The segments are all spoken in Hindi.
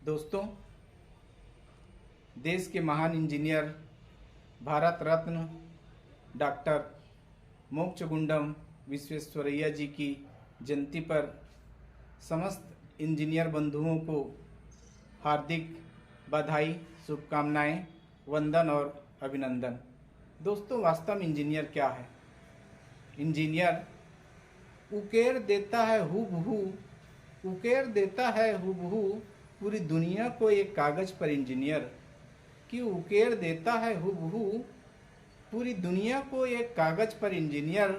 दोस्तों, देश के महान इंजीनियर भारत रत्न डॉक्टर मोक्षगुंडम विश्वेश्वरैया जी की जयंती पर समस्त इंजीनियर बंधुओं को हार्दिक बधाई, शुभकामनाएं, वंदन और अभिनंदन। दोस्तों, वास्तव में इंजीनियर क्या है? इंजीनियर उकेर देता है हूबहू, उकेर देता है हूबहू पूरी दुनिया को एक कागज पर। इंजीनियर कि उकेर देता है हूबहू पूरी दुनिया को एक कागज पर। इंजीनियर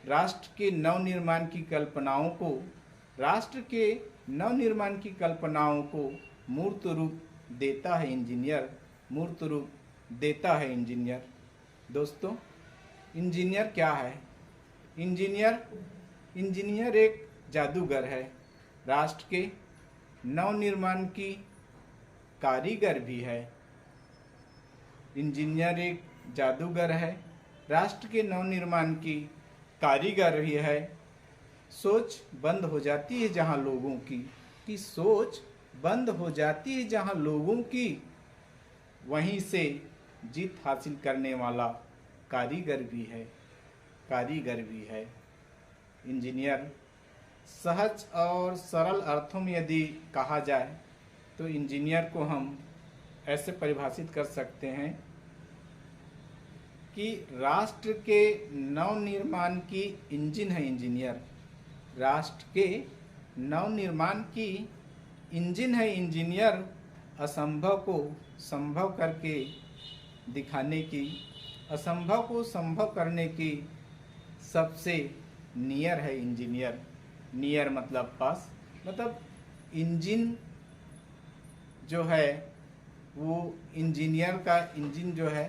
राष्ट्र के नवनिर्माण की कल्पनाओं को, राष्ट्र के नवनिर्माण की कल्पनाओं को मूर्त रूप देता है। इंजीनियर मूर्त रूप देता है। इंजीनियर दोस्तों, इंजीनियर क्या है? इंजीनियर एक जादूगर है, राष्ट्र के नवनिर्माण की कारीगर भी है। इंजीनियर एक जादूगर है, राष्ट्र के नवनिर्माण की कारीगर भी है। सोच बंद हो जाती है जहां लोगों की सोच बंद हो जाती है जहां लोगों की, वहीं से जीत हासिल करने वाला कारीगर भी है, कारीगर भी है। इंजीनियर सहज और सरल अर्थों में यदि कहा जाए तो इंजीनियर को हम ऐसे परिभाषित कर सकते हैं कि राष्ट्र के नवनिर्माण की इंजन है इंजीनियर। राष्ट्र के नवनिर्माण की इंजन है इंजीनियर। असंभव को संभव करके दिखाने की, असंभव को संभव करने की सबसे नियर है इंजीनियर। नियर मतलब पास, मतलब इंजन जो है वो इंजीनियर का इंजन जो है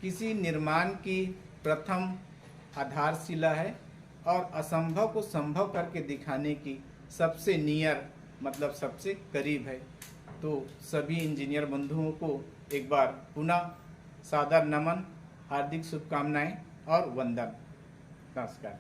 किसी निर्माण की प्रथम आधारशिला है और असंभव को संभव करके दिखाने की सबसे नियर मतलब सबसे करीब है। तो सभी इंजीनियर बंधुओं को एक बार पुनः सादर नमन, हार्दिक शुभकामनाएं और वंदन। नमस्कार।